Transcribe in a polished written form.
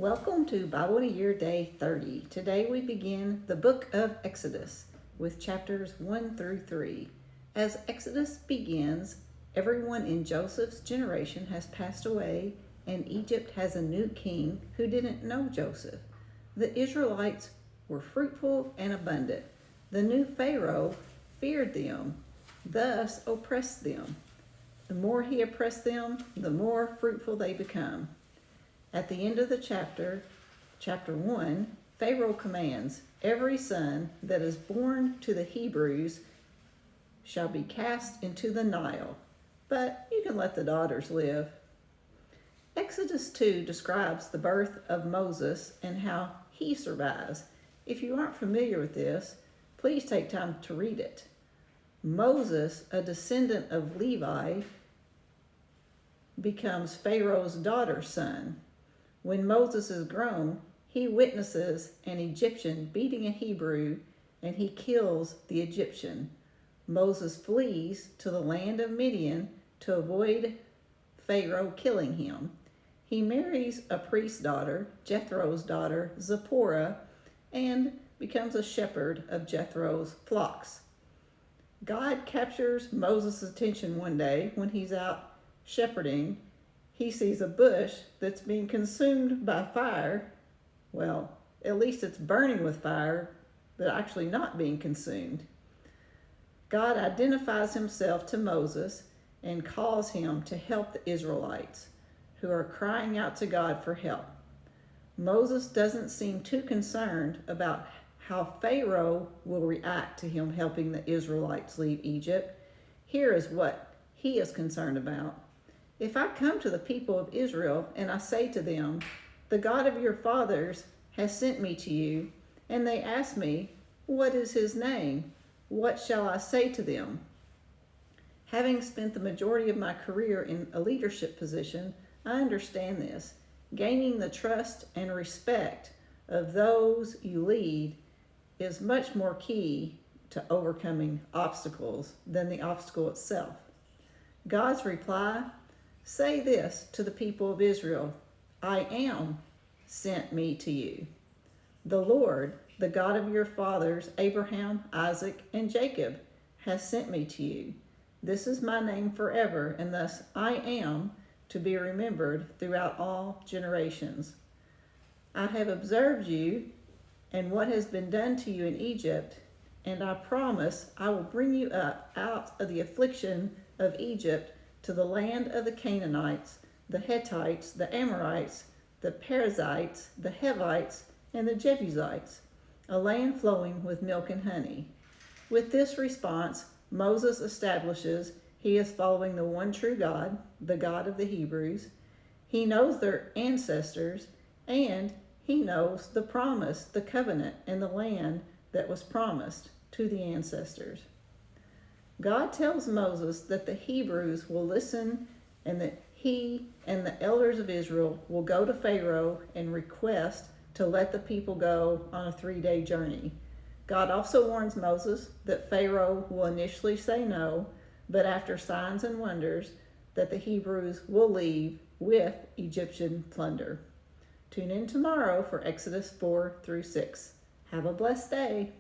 Welcome to Bible in a Year Day 30. Today we begin the book of Exodus with chapters 1 through 3. As Exodus begins, everyone in Joseph's generation has passed away, and Egypt has a new king who didn't know Joseph. The Israelites were fruitful and abundant. The new Pharaoh feared them, thus oppressed them. The more he oppressed them, the more fruitful they become. At the end of the chapter 1, Pharaoh commands, "Every son that is born to the Hebrews shall be cast into the Nile, but you can let the daughters live." Exodus 2 describes the birth of Moses and how he survives. If you aren't familiar with this, please take time to read it. Moses, a descendant of Levi, becomes Pharaoh's daughter's son. When Moses is grown, he witnesses an Egyptian beating a Hebrew, and he kills the Egyptian. Moses flees to the land of Midian to avoid Pharaoh killing him. He marries a priest's daughter, Jethro's daughter, Zipporah, and becomes a shepherd of Jethro's flocks. God captures Moses' attention one day when he's out shepherding. He sees a bush that's being consumed by fire. Well, at least it's burning with fire, but actually not being consumed. God identifies himself to Moses and calls him to help the Israelites, who are crying out to God for help. Moses doesn't seem too concerned about how Pharaoh will react to him helping the Israelites leave Egypt. Here is what he is concerned about. "If I come to the people of Israel and I say to them, 'The God of your fathers has sent me to you,' and they ask me, 'What is his name?' what shall I say to them?" Having spent the majority of my career in a leadership position, I understand this. Gaining the trust and respect of those you lead is much more key to overcoming obstacles than the obstacle itself. God's reply: "Say this to the people of Israel, 'I am sent me to you.' The Lord, the God of your fathers, Abraham, Isaac, and Jacob, has sent me to you. This is my name forever, and thus I am to be remembered throughout all generations. I have observed you and what has been done to you in Egypt, and I promise I will bring you up out of the affliction of Egypt to the land of the Canaanites, the Hittites, the Amorites, the Perizzites, the Hivites, and the Jebusites, a land flowing with milk and honey." With this response, Moses establishes he is following the one true God, the God of the Hebrews. He knows their ancestors, and he knows the promise, the covenant, and the land that was promised to the ancestors. God tells Moses that the Hebrews will listen and that he and the elders of Israel will go to Pharaoh and request to let the people go on a 3-day journey. God also warns Moses that Pharaoh will initially say no, but after signs and wonders, that the Hebrews will leave with Egyptian plunder. Tune in tomorrow for Exodus 4 through 6. Have a blessed day.